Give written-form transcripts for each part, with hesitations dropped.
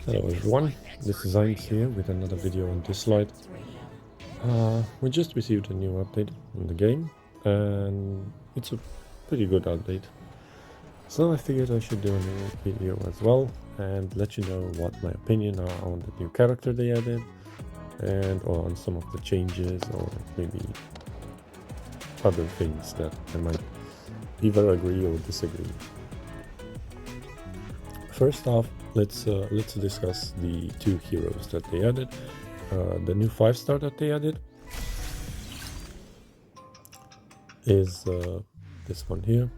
Hello everyone, this is AinOolGawn's here with another video on Dislyte. We just received a new update in the game and it's a pretty good update. So I figured I should do a new video as well and let you know what my opinion are on the new character they added and on some of the changes or maybe other things that I might either agree or disagree. First off, let's discuss the two heroes that they added. The new 5-star that they added is this one here.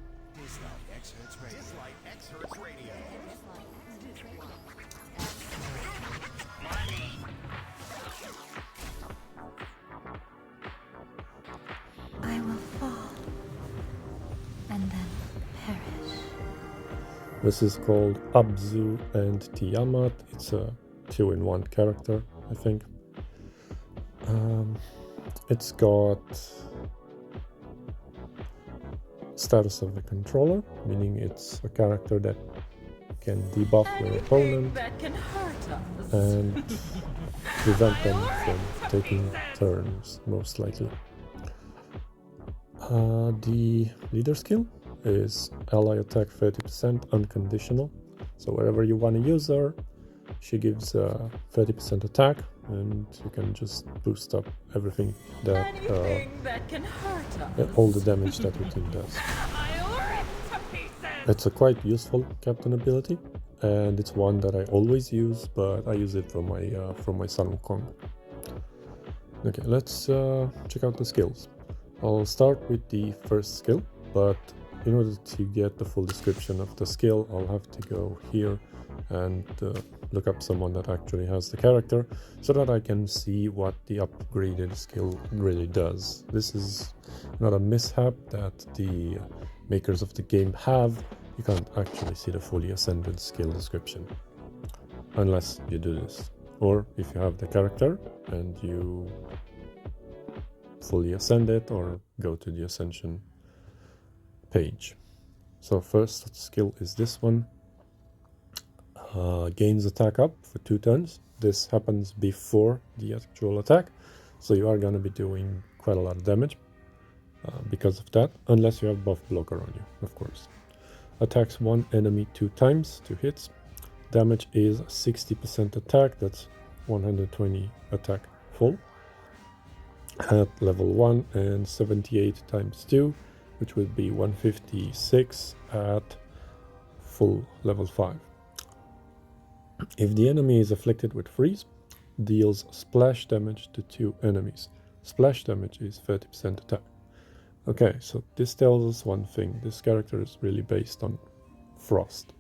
I will fall and then perish. This is called Abzu and Tiamat. It's a 2-in-1 character, I think. It's got status of a controller, meaning it's a character that can debuff your opponent and prevent them from taking turns, most likely. The leader skill is ally attack 30% unconditional. So wherever you want to use her, she gives 30% attack, and you can just boost up everything that can hurt us. all the damage that your team does. It's a quite useful captain ability, and it's one that I always use, but I use it from my Sun Wukong. Okay, let's check out the skills. I'll start with the first skill, but in order to get the full description of the skill, I'll have to go here and look up someone that actually has the character so that I can see what the upgraded skill really does. This is not a mishap that the makers of the game have. You can't actually see the fully ascended skill description unless you do this. Or if you have the character and you fully ascend it or go to the ascension page. So first skill is this one. Gains attack up for 2 turns. This happens before the actual attack, so you are going to be doing quite a lot of damage because of that, unless you have buff blocker on you, of course. Attacks one enemy 2 times, 2 hits. Damage is 60% attack, that's 120 attack full at level 1, and 78 times 2, which would be 156 at full level 5. If the enemy is afflicted with freeze, deals splash damage to 2 enemies. Splash damage is 30% attack. Okay, so this tells us one thing. This character is really based on frost.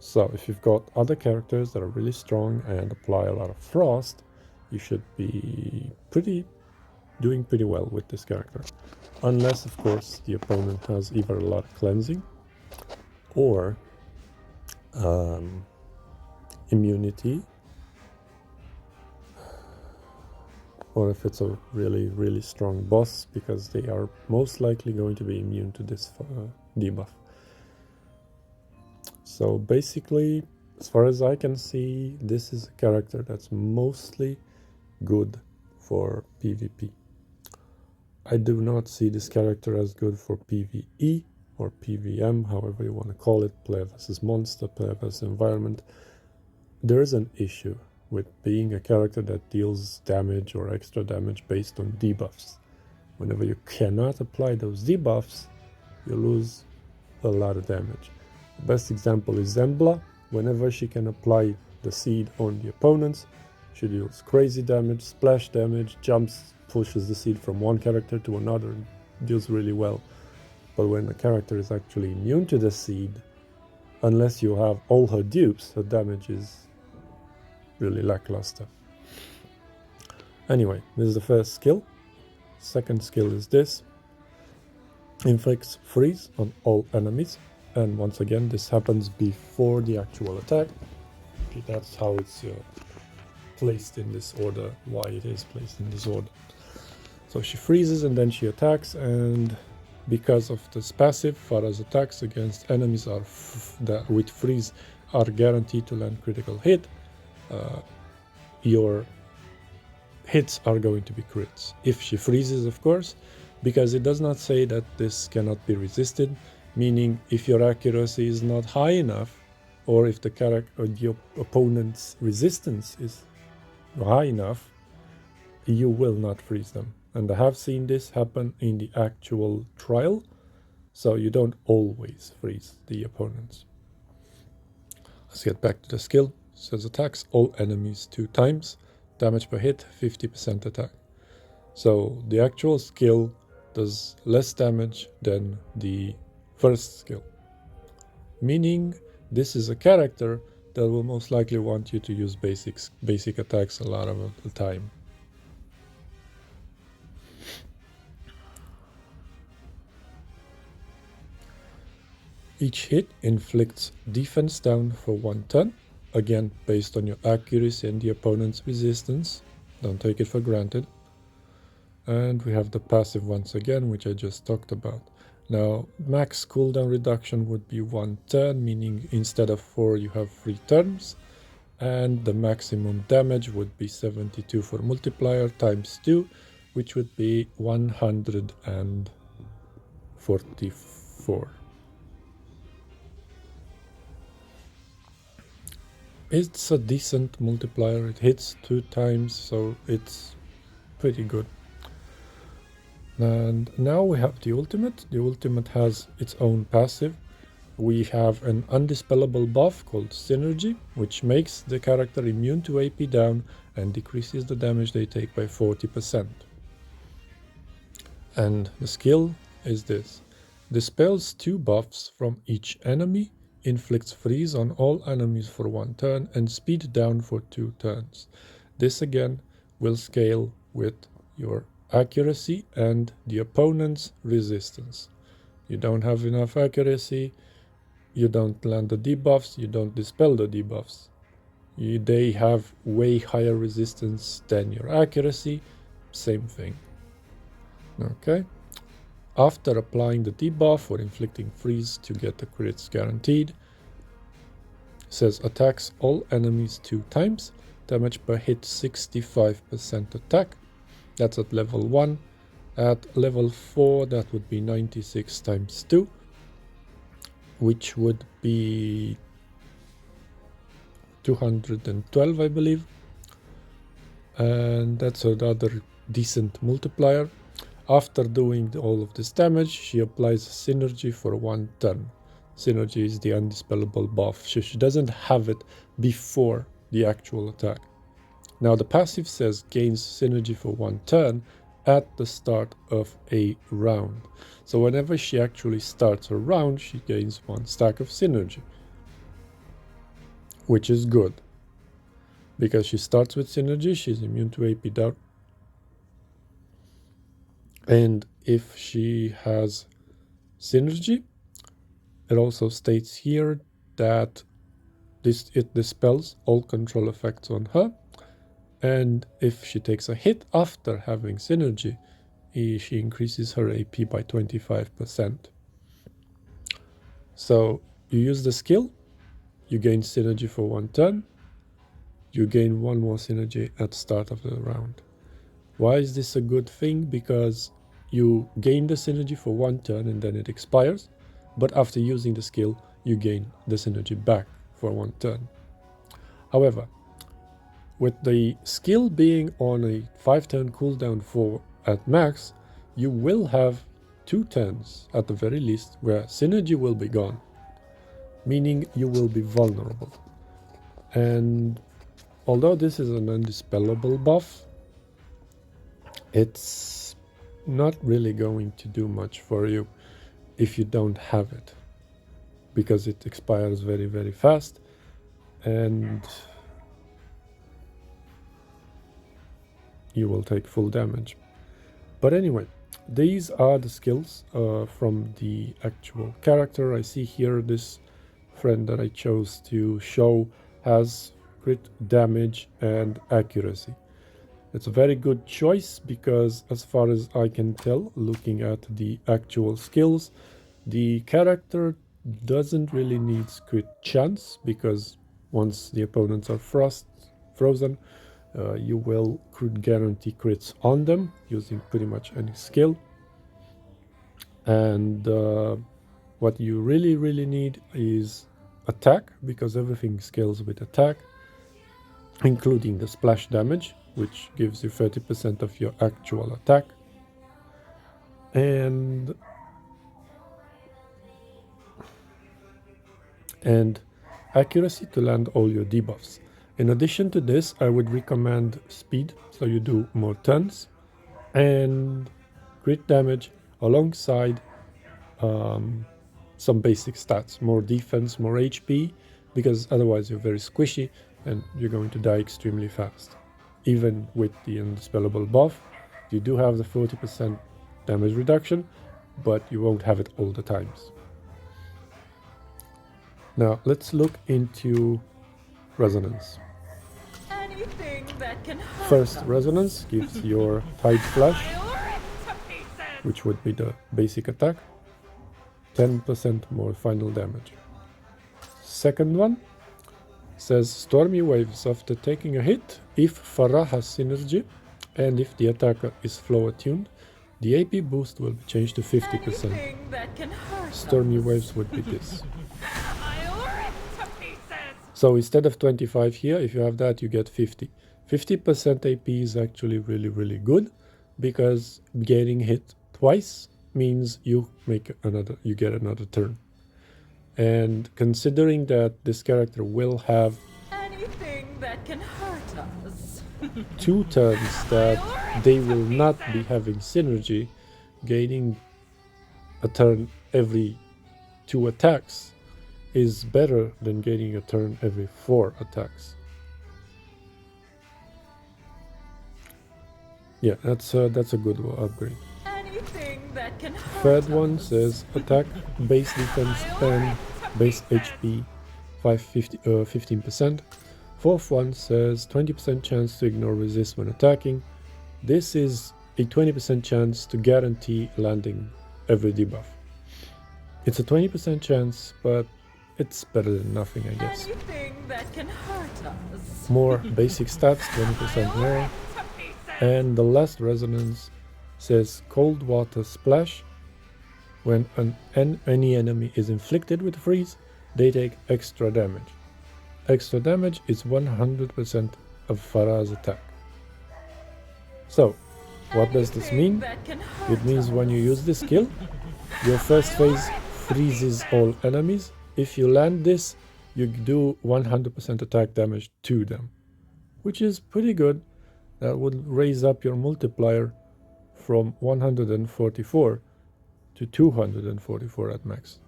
So if you've got other characters that are really strong and apply a lot of frost, you should be doing pretty well with this character. Unless, of course, the opponent has either a lot of cleansing or immunity, or if it's a really strong boss, because they are most likely going to be immune to this debuff. So basically, as far as I can see, this is a character that's mostly good for PvP. I do not see this character as good for PvE or PvM, however you want to call it, player versus monster, player versus environment. There is an issue with being a character that deals damage or extra damage based on debuffs. Whenever you cannot apply those debuffs, you lose a lot of damage. The best example is Zembla. Whenever she can apply the seed on the opponents, she deals crazy damage, splash damage, jumps, pushes the seed from one character to another, and deals really well. But when a character is actually immune to the seed, unless you have all her dupes, her damage is really lackluster. Anyway, this is the first skill. Second skill is this. Inflicts freeze on all enemies, and once again this happens before the actual attack. Okay, that's how it's placed in this order, why it is placed in this order. So she freezes and then she attacks, and because of this passive, Farrah's attacks against enemies with freeze are guaranteed to land critical hit, your hits are going to be crits. If she freezes, of course, because it does not say that this cannot be resisted, meaning if your accuracy is not high enough, or if the character or your opponent's resistance is high enough, you will not freeze them. And I have seen this happen in the actual trial, so you don't always freeze the opponents. Let's get back to the skill. It says attacks all enemies 2 times, damage per hit 50% attack. So the actual skill does less damage than the first skill, meaning this is a character that will most likely want you to use basic attacks a lot of the time. Each hit inflicts defense down for 1 turn, again based on your accuracy and the opponent's resistance. Don't take it for granted. And we have the passive once again, which I just talked about. Now, max cooldown reduction would be 1 turn, meaning instead of 4 you have 3 turns. And the maximum damage would be 72 for multiplier times 2, which would be 144. It's a decent multiplier, it hits 2 times, so it's pretty good. And now we have the ultimate. The ultimate has its own passive. We have an undispellable buff called Synergy, which makes the character immune to AP down and decreases the damage they take by 40%. And the skill is this. Dispels 2 buffs from each enemy, inflicts freeze on all enemies for 1 turn, and speed down for 2 turns. This again will scale with your accuracy and the opponent's resistance. You don't have enough accuracy, you don't land the debuffs, you don't dispel the debuffs. They have way higher resistance than your accuracy, same thing. Okay. After applying the debuff or inflicting freeze to get the crits guaranteed, says attacks all enemies 2 times, damage per hit 65% attack. That's at level 1. At level 4 that would be 96 times 2, which would be 212 I believe. And that's another decent multiplier. After doing all of this damage, she applies Synergy for 1 turn. Synergy is the undispellable buff, so she doesn't have it before the actual attack. Now the passive says gains Synergy for 1 turn at the start of a round. So whenever she actually starts a round, she gains 1 stack of Synergy, which is good. Because she starts with Synergy, she's immune to AP down. And if she has Synergy, it also states here that it dispels all control effects on her. And if she takes a hit after having Synergy, she increases her AP by 25%. So you use the skill, you gain Synergy for 1 turn, you gain 1 more Synergy at the start of the round. Why is this a good thing? Because you gain the Synergy for 1 turn and then it expires, but after using the skill, you gain the Synergy back for 1 turn. However, with the skill being on a 5-turn cooldown at max, you will have 2 turns at the very least where Synergy will be gone, meaning you will be vulnerable. And although this is an undispellable buff, it's not really going to do much for you if you don't have it, because it expires very, very fast, and you will take full damage. But anyway, these are the skills from the actual character. I see here this friend that I chose to show has crit damage and accuracy. It's a very good choice because, as far as I can tell, looking at the actual skills, the character doesn't really need crit chance, because once the opponents are frozen, you will guarantee crits on them using pretty much any skill. And what you really need is attack, because everything scales with attack, including the splash damage, which gives you 30% of your actual attack. And accuracy to land all your debuffs. In addition to this, I would recommend speed, so you do more turns, and crit damage alongside some basic stats, more defense, more HP, because otherwise you're very squishy and you're going to die extremely fast. Even with the undispellable buff, you do have the 40% damage reduction, but you won't have it all the times. Now let's look into resonance. Anything that can hurt First, us. resonance gives your Tide Flash, which would be the basic attack, 10% more final damage. Second one says Stormy Waves after taking a hit. If Farrah has synergy and if the attacker is flow attuned, the AP boost will be changed to 50%. Anything that can hurt Stormy us. Waves would be this. I'll rip to pieces. So instead of 25 here, if you have that, you get 50. 50% AP is actually really good, because getting hit twice means you get another turn. And considering that this character will have Anything that can hurt us. 2 turns that they will not be having synergy, gaining a turn every 2 attacks is better than gaining a turn every 4 attacks. Yeah, that's a good upgrade. Anything that can hurt Third us. one says attack, base defense, and base HP 15%. Fourth one says 20% chance to ignore resist when attacking. This is a 20% chance to guarantee landing every debuff. It's a 20% chance, but it's better than nothing, I guess. Anything that can hurt us. More basic stats, 20% more. To pieces. And the last resonance says cold water splash. When any enemy is inflicted with freeze, they take extra damage. Extra damage is 100% of Farah's attack. So, what does this mean? That can hurt It means when you use this skill, your first phase freezes all enemies. If you land this, you do 100% attack damage to them, which is pretty good. That would raise up your multiplier from 144 to 244 at max,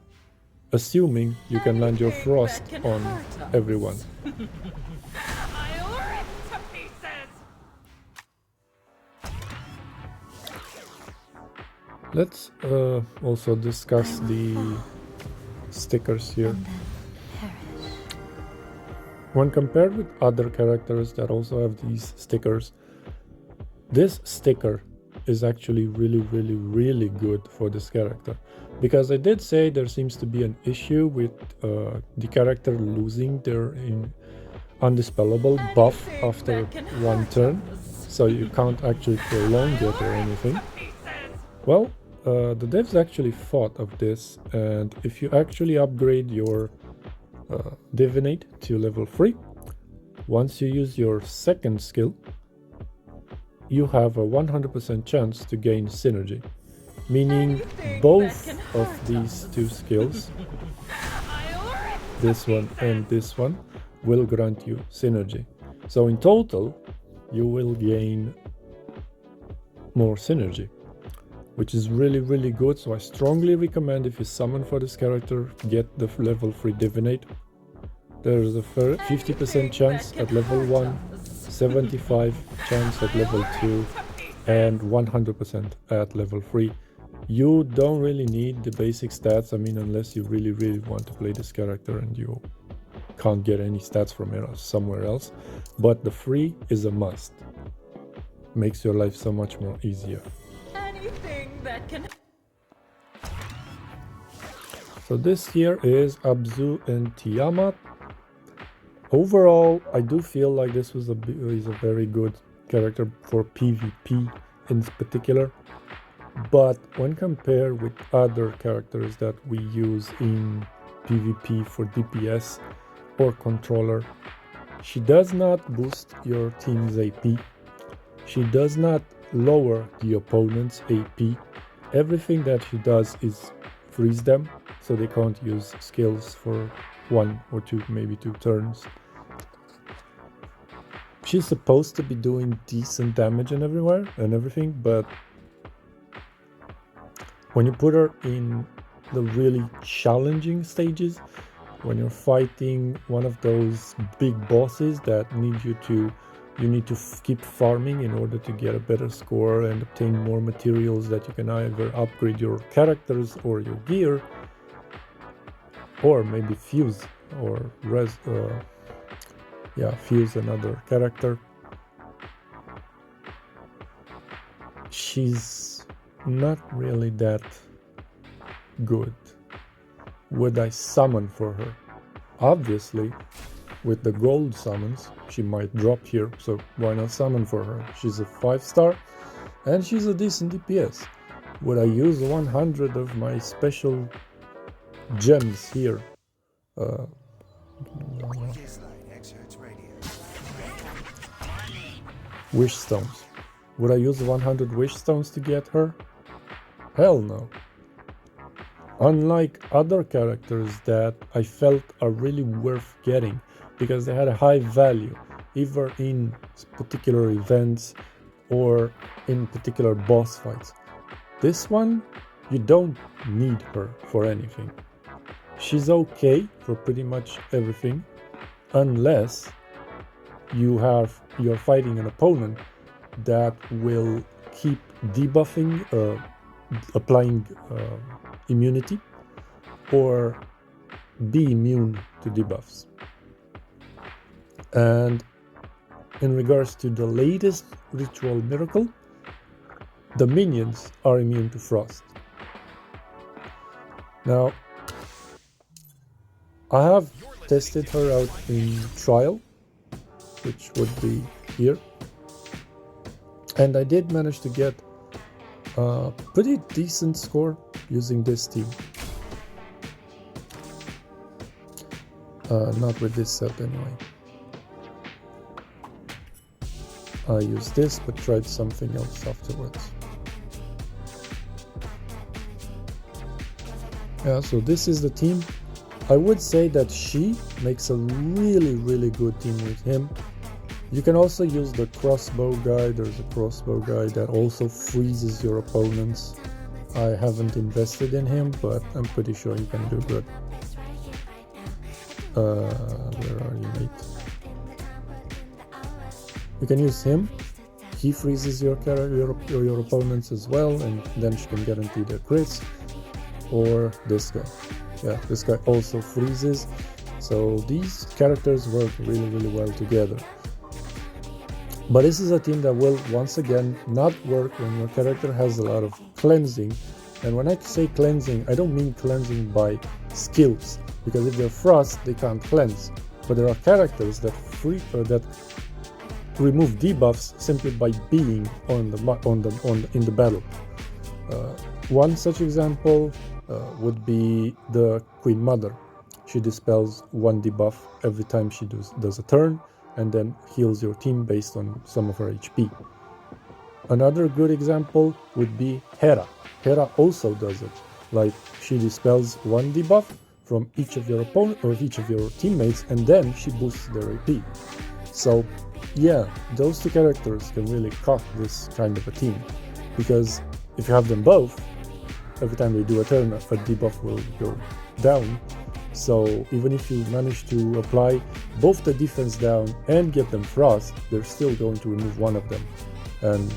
assuming you can land your frost on everyone. I'll rip to pieces. Let's also discuss the stickers here. And then perish. When compared with other characters that also have these stickers, this sticker is actually really good for this character, because I did say there seems to be an issue with the character losing their undispellable buff after one turn, so you can't actually prolong it or anything. Well, the devs actually thought of this, and if you actually upgrade your Divinate to level 3, once you use your second skill, you have a 100% chance to gain synergy, meaning both of these 2 skills, this one and this one, will grant you synergy. So in total, you will gain more synergy, which is really good. So I strongly recommend, if you summon for this character, get the level 3 Divinate. There's a 50% chance at level 1, 75 chance at level 2, and 100% at level 3. You don't really need the basic stats, I mean, unless you really want to play this character and you can't get any stats from somewhere else. But the 3 is a must. Makes your life so much more easier. Anything that can. So this here is Abzu and Tiamat. Overall, I do feel like this was is a very good character for PvP in particular, but when compared with other characters that we use in PvP for DPS or controller, she does not boost your team's AP, she does not lower the opponent's AP. Everything that she does is freeze them, so they can't use skills for 1 or 2, maybe 2 turns. She's supposed to be doing decent damage and everything, but when you put her in the really challenging stages, when you're fighting one of those big bosses that need you need to keep farming in order to get a better score and obtain more materials that you can either upgrade your characters or your gear, or maybe fuse or fuse another character. She's not really that good. Would I summon for her? Obviously, with the gold summons, she might drop here, so why not summon for her? She's a 5-star, and she's a decent DPS. Would I use 100 of my special gems here? Wish stones. Would I use 100 wish stones to get her? Hell no. Unlike other characters that I felt are really worth getting because they had a high value, either in particular events or in particular boss fights. This one, you don't need her for anything. She's okay for pretty much everything, unless you're fighting an opponent that will keep debuffing, applying immunity, or be immune to debuffs. And in regards to the latest ritual miracle, the minions are immune to frost. Now, I have tested her out in trial, which would be here, and I did manage to get a pretty decent score using this team. Not with this set anyway. I used this but tried something else afterwards. Yeah, so this is the team. I would say that she makes a really good team with him. You can also use the crossbow guy. There's a crossbow guy that also freezes your opponents. I haven't invested in him, but I'm pretty sure he can do good. Where are you, mate? You can use him. He freezes your opponents as well, and then she can guarantee their crits. Or this guy. Yeah, this guy also freezes. So these characters work really well together. But this is a team that will once again not work when your character has a lot of cleansing. And when I say cleansing, I don't mean cleansing by skills, because if they're frost, they can't cleanse. But there are characters that remove debuffs simply by being in the battle. One such example would be the Queen Mother. She dispels 1 debuff every time she does a turn, and then heals your team based on some of her HP. Another good example would be Hera. Hera also does it. Like, she dispels 1 debuff from each of your opponent or each of your teammates, and then she boosts their AP. So yeah, those 2 characters can really cock this kind of a team, because if you have them both, every time they do a turn, a debuff will go down. So even if you manage to apply both the defense down and get them frost, they're still going to remove one of them. And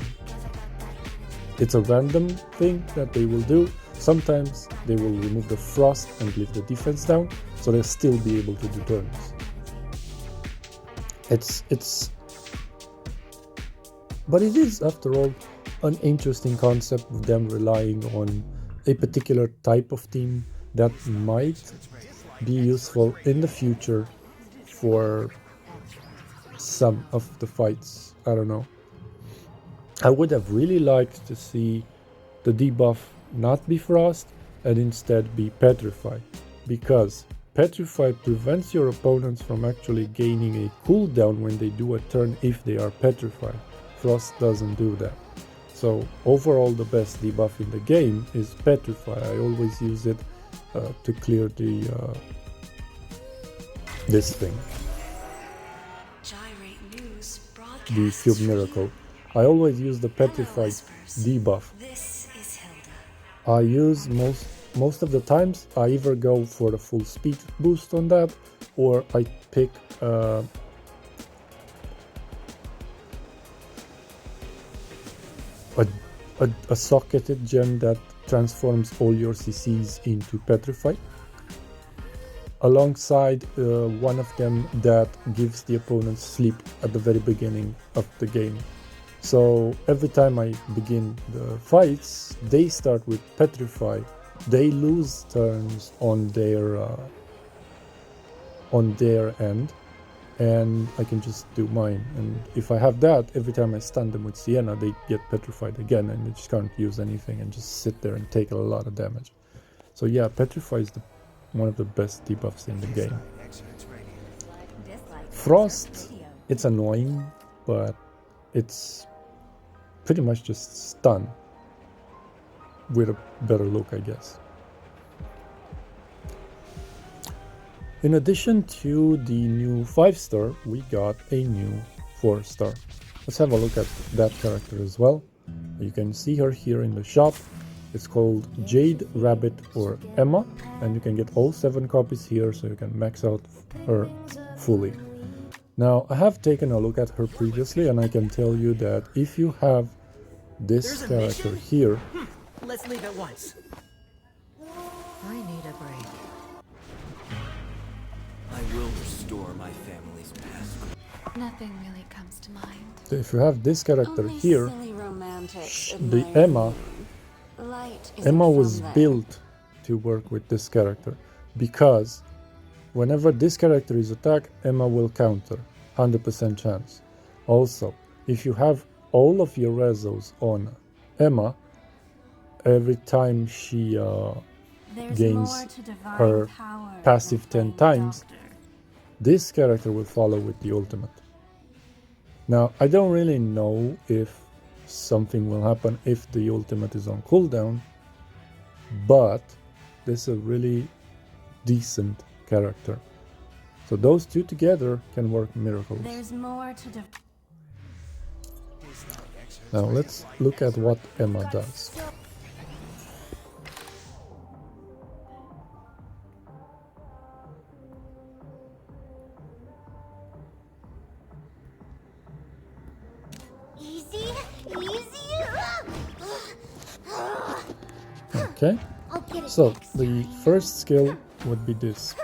it's a random thing that they will do. Sometimes they will remove the frost and leave the defense down, so they'll still be able to do turns. But it is, after all, an interesting concept with them relying on a particular type of team that might be useful in the future for some of the fights. I don't know. I would have really liked to see the debuff not be Frost and instead be Petrify, because Petrify prevents your opponents from actually gaining a cooldown when they do a turn if they are petrified. Frost doesn't do that. So overall the best debuff in the game is Petrify. I always use it to clear the this thing, the Field Miracle. I always use the Petrified debuff. I use most of the times I either go for the full speed boost on that, or I pick a socketed gem that transforms all your CCs into Petrify, alongside one of them that gives the opponent sleep at the very beginning of the game. So every time I begin the fights, they start with Petrify. They lose turns on their end, and I can just do mine. And if I have that, every time I stun them with Sienna, they get petrified again, and they just can't use anything and just sit there and take a lot of damage. So yeah, Petrify is one of the best debuffs in the game. Frost, it's annoying, but it's pretty much just stun with a better look, I guess. In addition to the new 5-star, we got a new 4-star. Let's have a look at that character as well. You can see her here in the shop. It's called Jade Rabbit or Emma, and you can get all 7 copies here, so you can max out her fully. Now, I have taken a look at her previously, and I can tell you that if you have this character here, let's leave at once. I need a break. I will restore my family's past. Nothing really comes to mind. if you have this character Only here, silly romantics the admire Emma Dislyte isn't was from there. built to work with this character, because whenever this character is attacked, Emma will counter, 100% chance. Also, if you have all of your rezos on Emma, every time she gains her passive 10 times, this character will follow with the ultimate. Now, I don't really know if something will happen if the ultimate is on cooldown, but this is a really decent character. So those two together can work miracles. There's more to Now let's look at what Emma does. Easy. Okay, so the first skill would be this.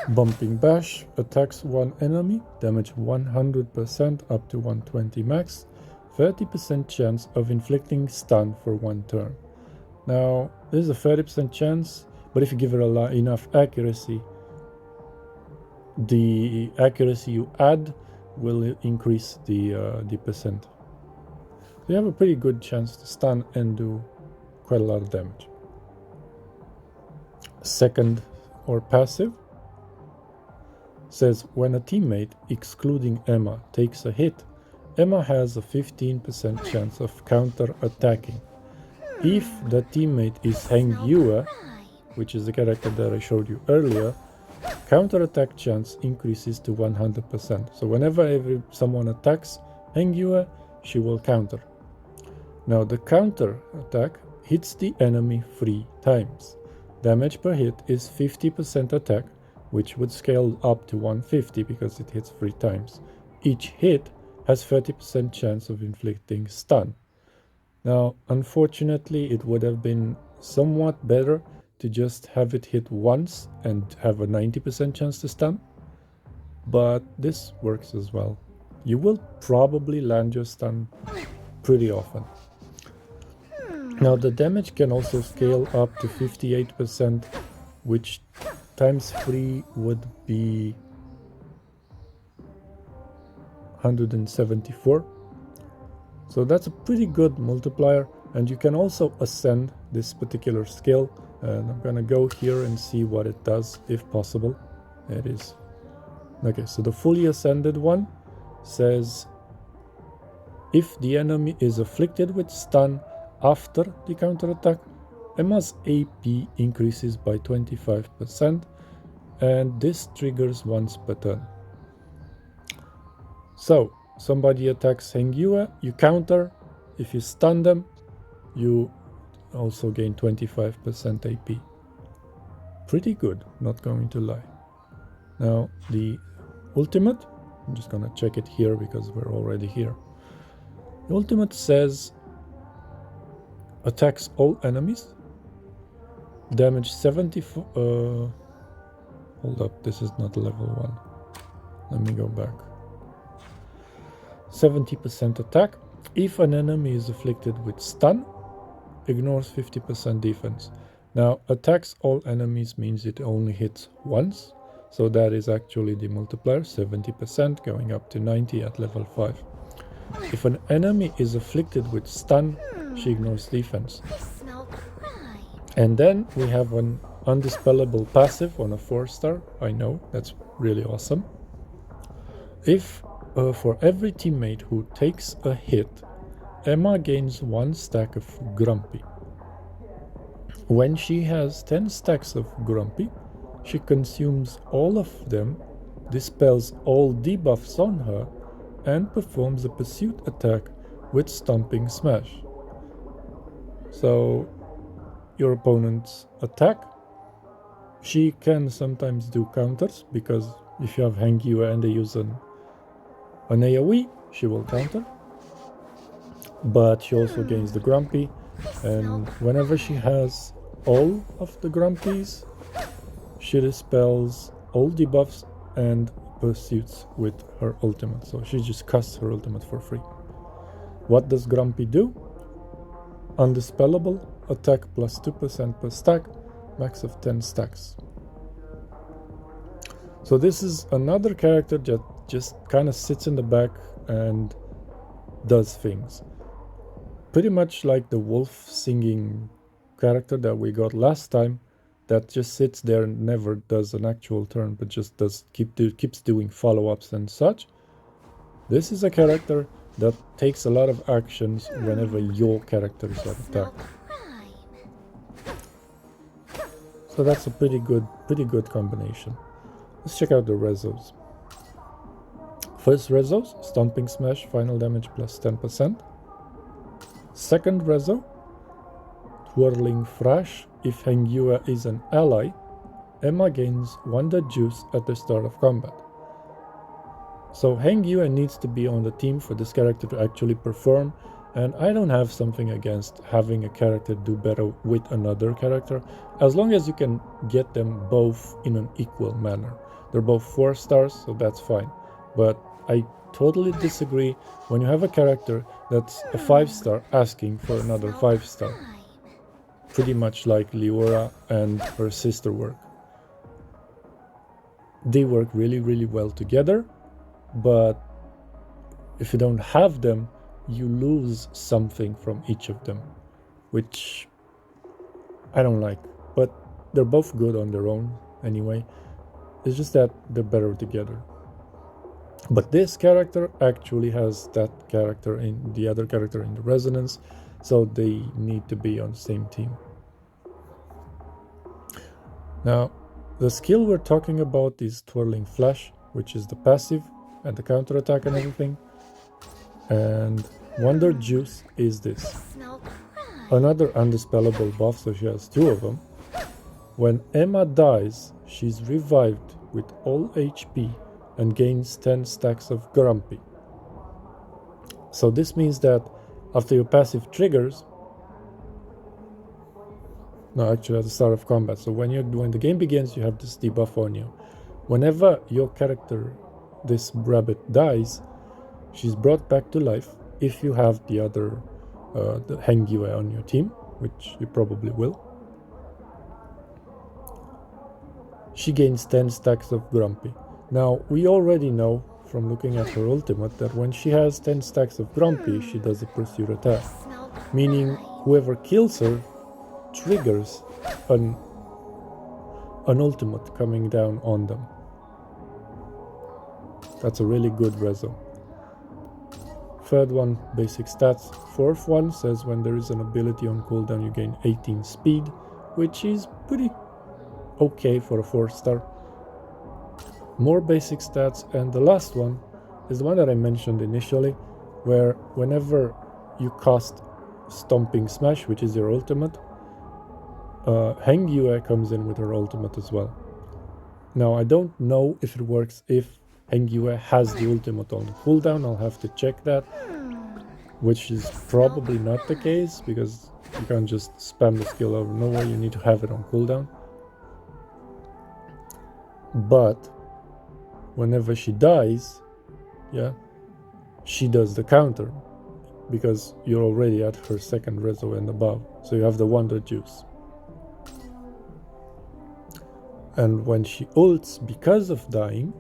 Bumping Bash attacks one enemy, damage 100% up to 120 max, 30% chance of inflicting stun for one turn. Now, this is a 30% chance, but if you give it enough accuracy, the accuracy you add will increase the percent. So you have a pretty good chance to stun and do quite a lot of damage. Second, or passive, says when a teammate, excluding Emma, takes a hit, Emma has a 15% chance of counter-attacking. If the teammate is Heng Yue, which is the character that I showed you earlier, counter-attack chance increases to 100%. So whenever someone attacks Heng Yue, she will counter. Now the counter-attack hits the enemy 3 times. Damage per hit is 50% attack, which would scale up to 150 because it hits 3 times. Each hit has 30% chance of inflicting stun. Now, unfortunately, it would have been somewhat better to just have it hit once and have a 90% chance to stun, but this works as well. You will probably land your stun pretty often. Now, the damage can also scale up to 58%, which times 3 would be 174. So that's a pretty good multiplier, and you can also ascend this particular skill, and I'm gonna go here and see what it does if possible. It is okay. So the fully ascended one says if the enemy is afflicted with stun after the counterattack, Emma's AP increases by 25%, and this triggers once per turn. So somebody attacks Hengyue, you counter. If you stun them, you also gain 25% AP. Pretty good, not going to lie. Now the ultimate, I'm just gonna check it here because we're already here. The ultimate says attacks all enemies, damage 74. Hold up, this is not level 1. Let me go back. 70% attack. If an enemy is afflicted with stun, ignores 50% defense. Now, attacks all enemies means it only hits once, so that is actually the multiplier, 70% going up to 90 at level 5. If an enemy is afflicted with stun, she ignores defense. I smell crime. And then we have an undispellable passive on a 4-star. I know, that's really awesome. If for every teammate who takes a hit, Emma gains 1 stack of Grumpy. When she has 10 stacks of Grumpy, she consumes all of them, dispels all debuffs on her, and performs a pursuit attack with Stomping Smash. So your opponent's attack, she can sometimes do counters, because if you have Hengyue and they use an AoE, she will counter. But she also gains the Grumpy, and whenever she has all of the Grumpies, she dispels all debuffs and pursuits with her ultimate. So she just casts her ultimate for free. What does Grumpy do? Undispellable, attack plus 2% per stack, max of 10 stacks. So this is another character that just kind of sits in the back and does things. Pretty much like the wolf singing character that we got last time, that just sits there and never does an actual turn, but just keeps doing follow-ups and such. This is a character that takes a lot of actions whenever your character is at attack. So that's a pretty good combination. Let's check out the resos. First resos, Stomping Smash, final damage plus 10%. Second reso, Twirling Thrash. If Hengyue is an ally, Emma gains 1 dead juice at the start of combat. So Hengyue needs to be on the team for this character to actually perform, and I don't have something against having a character do better with another character, as long as you can get them both in an equal manner. They're both 4 stars, so that's fine. But I totally disagree when you have a character that's a 5-star asking for another 5-star. Pretty much like Leora and her sister work. They work really, really well together, but if you don't have them, you lose something from each of them, which I don't like. But they're both good on their own anyway. It's just that they're better together. But this character actually has that character in the other character in the resonance, so they need to be on the same team. Now, the skill we're talking about is Twirling Flash, which is the passive and the counter attack and everything. And Wonder Juice is this. Another undispellable buff, so she has 2 of them. When Emma dies, she's revived with all HP and gains 10 stacks of Grumpy. So this means that after your passive triggers, no, actually at the start of combat, so when the game begins, you have this debuff on you. Whenever your character, this rabbit, dies, she's brought back to life. If you have the other the Hengyue on your team, which you probably will, she gains 10 stacks of Grumpy. Now, we already know from looking at her ultimate that when she has 10 stacks of Grumpy, she does a pursuit attack. Meaning whoever kills her triggers an ultimate coming down on them. That's a really good reso. Third one, basic stats. Fourth one says when there is an ability on cooldown you gain 18 speed, which is pretty okay for a 4-star. More basic stats, and the last one is the one that I mentioned initially, where whenever you cast Stomping Smash, which is your ultimate, Heng Yue comes in with her ultimate as well. Now I don't know if it works if Heng Yue has the ultimate on cooldown. I'll have to check that, which is probably not the case because you can't just spam the skill out of nowhere, you need to have it on cooldown. But whenever she dies, yeah, she does the counter because you're already at her second reso and above, so you have the Wonder Juice. And when she ults because of dying,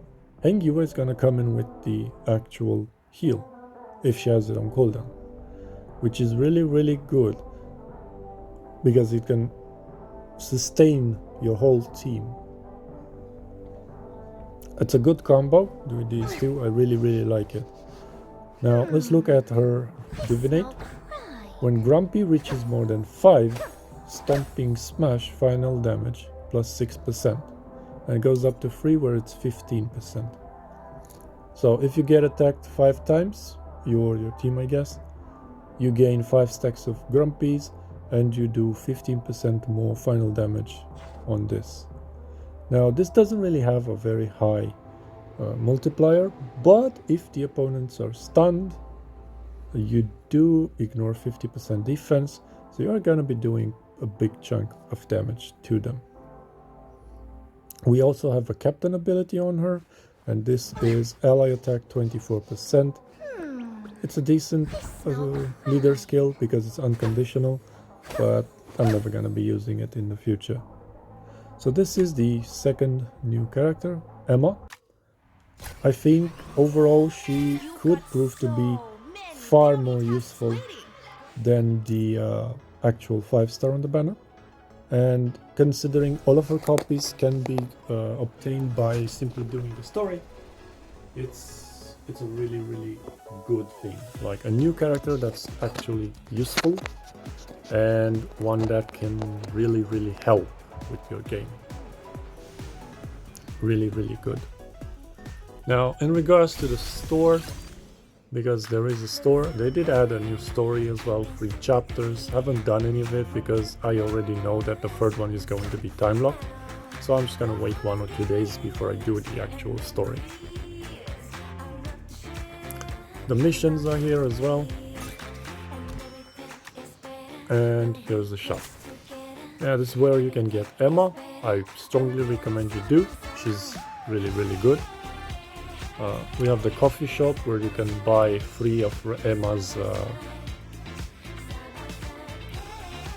Heng Yue is gonna come in with the actual heal if she has it on cooldown, which is really, really good because it can sustain your whole team. It's a good combo with these two. I really, really like it. Now let's look at her Divinate. When Grumpy reaches more than 5, Stomping Smash final damage plus 6%. And it goes up to 3 where it's 15%. So if you get attacked 5 times, you or your team I guess, you gain 5 stacks of Grumpies and you do 15% more final damage on this. Now this doesn't really have a very high multiplier, but if the opponents are stunned, you do ignore 50% defense, so you are going to be doing a big chunk of damage to them. We also have a captain ability on her, and this is ally attack 24%. It's a decent leader skill because it's unconditional, but I'm never going to be using it in the future. So this is the second new character, Emma. I think overall she could prove to be far more useful than the actual 5-star on the banner. And considering all of her copies can be obtained by simply doing the story, it's a really, really good thing. Like a new character that's actually useful and one that can really, really help with your game. Really, really good. Now, in regards to the store, because there is a store, they did add a new story as well, 3 chapters. Haven't done any of it because I already know that the third one is going to be time locked. So I'm just gonna wait 1 or 2 days before I do the actual story. The missions are here as well. And here's the shop. Yeah, this is where you can get Emma. I strongly recommend you do. She's really, really good. We have the coffee shop where you can buy 3 of Emma's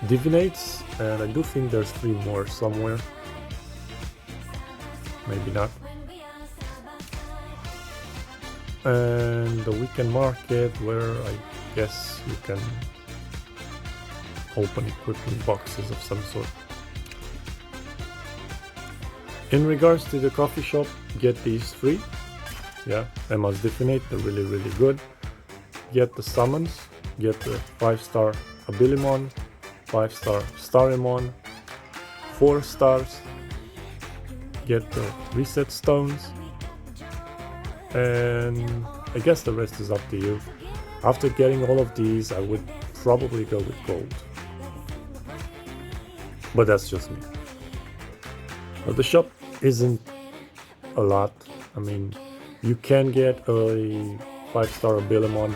divinates, and I do think there's 3 more somewhere. Maybe not. And the weekend market where I guess you can open equipment boxes of some sort. In regards to the coffee shop, get these 3. Yeah, Emma's Divinate, they're really, really good. Get the summons, get the 5-star Abilimon, 5-star Starimon, 4 stars, get the reset stones, and I guess the rest is up to you. After getting all of these, I would probably go with gold. But that's just me. But the shop isn't a lot. I mean, you can get a 5-star Abilimon,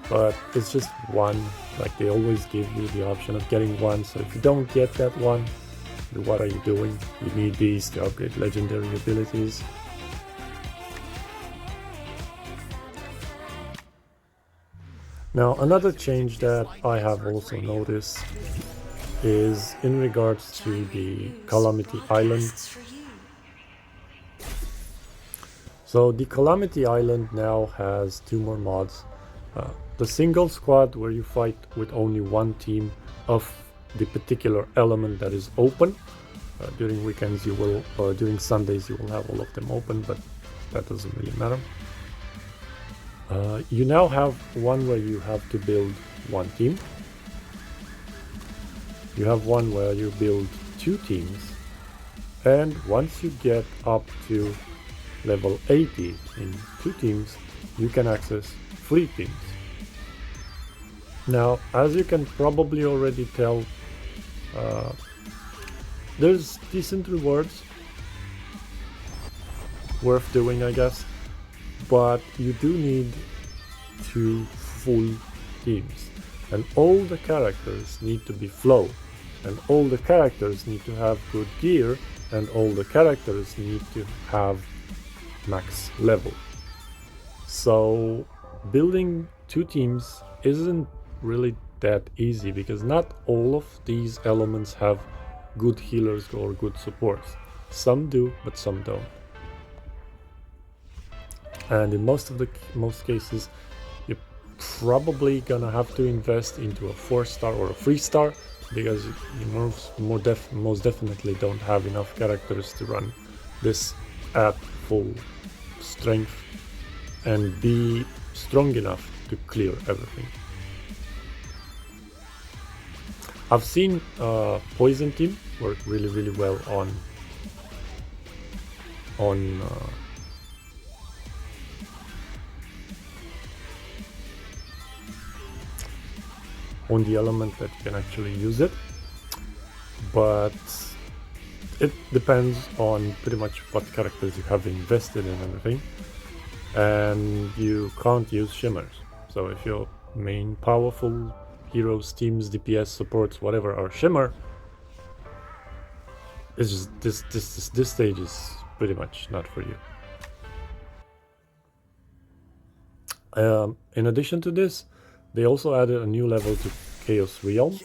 but it's just 1. Like, they always give you the option of getting 1, so if you don't get that 1, what are you doing? You need these to upgrade legendary abilities. Now, another change that I have also noticed is in regards to the Calamity Island. So the Calamity Island now has 2 more mods. The single squad, where you fight with only one team of the particular element that is open. During weekends you will, or during Sundays you will have all of them open, but that doesn't really matter. You now have one where you have to build one team. You have one where you build 2 teams. And once you get up to level 80 in 2 teams, you can access 3 teams. Now, as you can probably already tell, there's decent rewards worth doing, I guess, but you do need 2 full teams, and all the characters need to be flow, and all the characters need to have good gear, and all the characters need to have max level. So building 2 teams isn't really that easy, because not all of these elements have good healers or good supports. Some do, but some don't. And in most cases, you're probably gonna have to invest into a 4-star or a 3-star, because you most definitely don't have enough characters to run this at full strength and be strong enough to clear everything. I've seen Poison Team work really well on the element that you can actually use it, but it depends on pretty much what characters you have invested in and everything, and you can't use shimmers. So if your main powerful heroes, teams, DPS, supports, whatever are shimmer, it's just this stage is pretty much not for you. In addition to this, they also added a new level to Chaos Realm.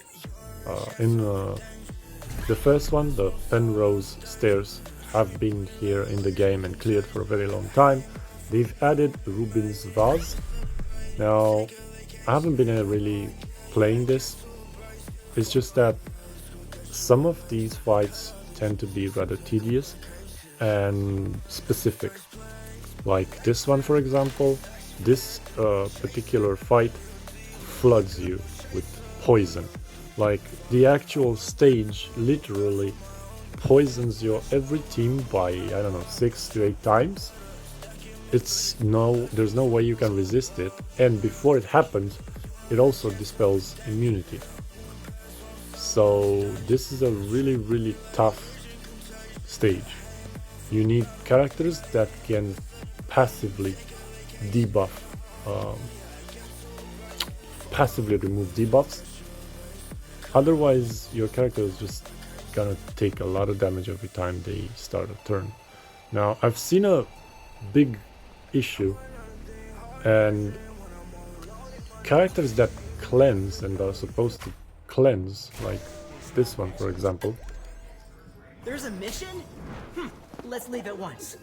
In the first one, the Penrose Stairs have been here in the game and cleared for a very long time. They've added Rubin's Vase. Now, I haven't been really playing this. It's just that some of these fights tend to be rather tedious and specific. Like this one, for example, this particular fight floods you with poison. Like the actual stage literally poisons your every team by, I don't know, 6 to 8 times. There's no way you can resist it, and before it happens, it also dispels immunity. So this is a really tough stage. You need characters that can passively debuff, passively remove debuffs. Otherwise, your character is just gonna take a lot of damage every time they start a turn. Now, I've seen a big issue, and characters that cleanse and are supposed to cleanse, like this one, for example. There's a mission? Let's leave at once.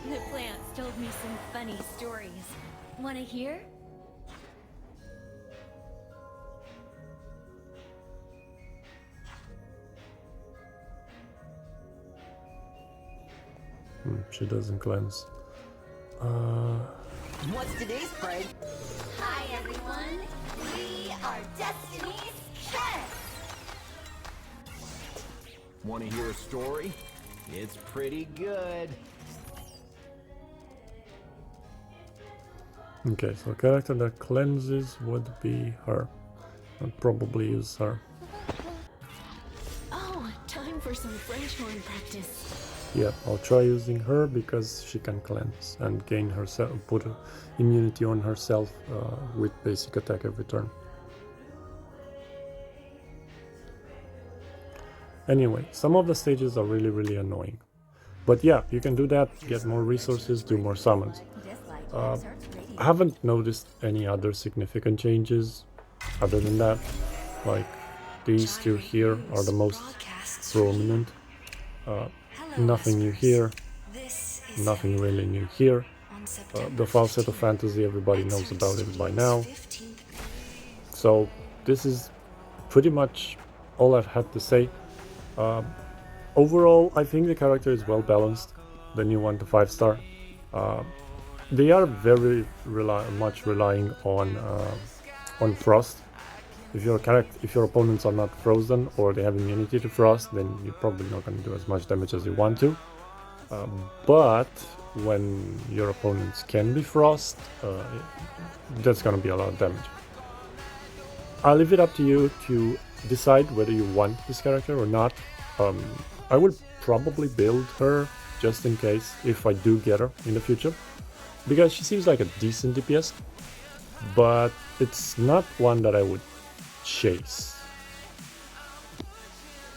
The plants told me some funny stories. Wanna hear? She doesn't cleanse. What's today's pride? Hi everyone, we are Destiny's Kiss! Want to hear a story? It's pretty good. Okay, so a character that cleanses would be her. I'd probably use her. Oh, time for some French horn practice. Yeah, I'll try using her because she can cleanse and gain herself, put immunity on herself with basic attack every turn. Anyway, some of the stages are really annoying. But yeah, you can do that, get more resources, do more summons. I haven't noticed any other significant changes other than that. Like, these two here are the most prominent. Nothing new here, nothing really new here. The falsetto fantasy, everybody knows about it by now. So this is pretty much all I've had to say. Overall, I think the character is well balanced, the new 1 to 5 star. They are very much relying on frost. If your opponents are not frozen or they have immunity to frost, then you're probably not going to do as much damage as you want to. But when your opponents can be frost, that's going to be a lot of damage. I'll leave it up to you to decide whether you want this character or not. I will probably build her just in case if I do get her in the future, because she seems like a decent DPS, but it's not one that I would chase.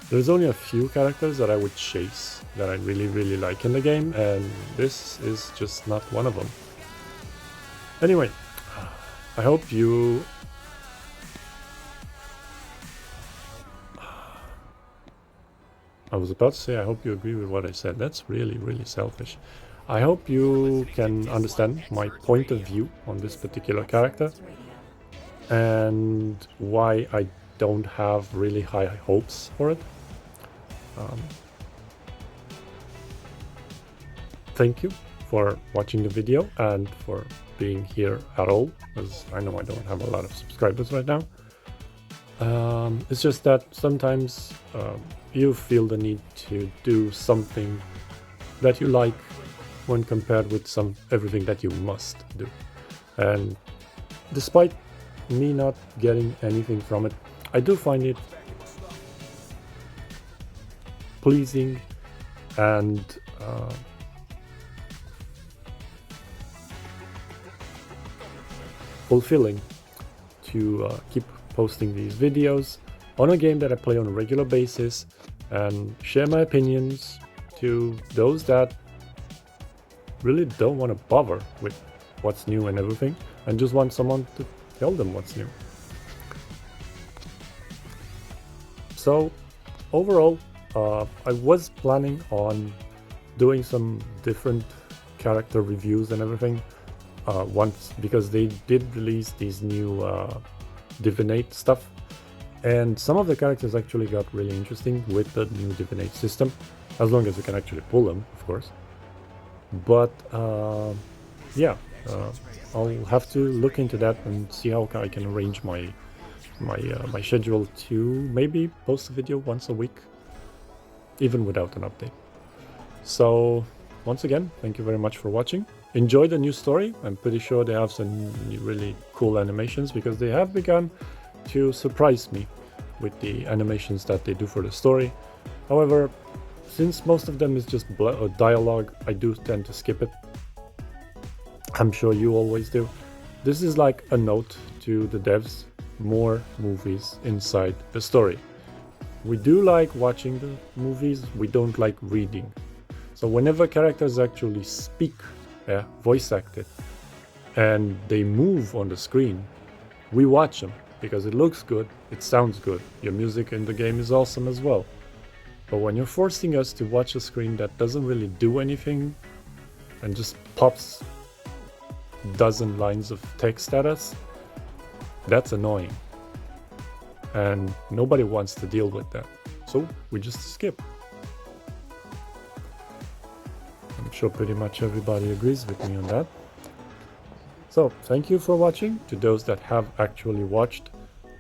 There's only a few characters that I would chase that I really like in the game, and this is just not one of them. Anyway, I hope you I was about to say I hope you agree with what I said. That's really selfish. I hope you can understand my point of view on this particular character and why I don't have really high hopes for it. Thank you for watching the video and for being here at all, as I know I don't have a lot of subscribers right now. It's just that sometimes you feel the need to do something that you like when compared with everything that you must do. And despite me not getting anything from it, I do find it pleasing and fulfilling to keep posting these videos on a game that I play on a regular basis and share my opinions to those that really don't want to bother with what's new and everything and just want someone to tell them what's new. So overall, I was planning on doing some different character reviews and everything once, because they did release these new Divinate stuff, and some of the characters actually got really interesting with the new Divinate system, as long as you can actually pull them, of course. But yeah, I'll have to look into that and see how I can arrange my schedule to maybe post a video once a week, even without an update. So once again, thank you very much for watching. Enjoy the new story. I'm pretty sure they have some really cool animations, because they have begun to surprise me with the animations that they do for the story. However, since most of them is just dialogue, I do tend to skip it. I'm sure you always do. This is like a note to the devs: more movies inside the story. We do like watching the movies, we don't like reading. So whenever characters actually speak, voice acted, and they move on the screen, we watch them because it looks good, it sounds good, your music in the game is awesome as well. But when you're forcing us to watch a screen that doesn't really do anything and just pops dozen lines of text at us, that's annoying. And nobody wants to deal with that. So we just skip. I'm sure pretty much everybody agrees with me on that. So thank you for watching. To those that have actually watched,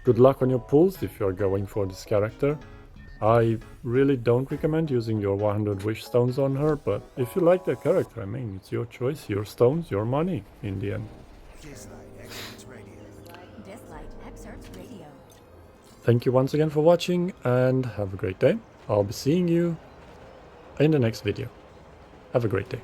good luck on your pulls if you're going for this character. I really don't recommend using your 100 wish stones on her, but if you like the character, I mean, it's your choice, your stones, your money in the end. Dislyte Excerpts Radio. Thank you once again for watching and have a great day. I'll be seeing you in the next video. Have a great day.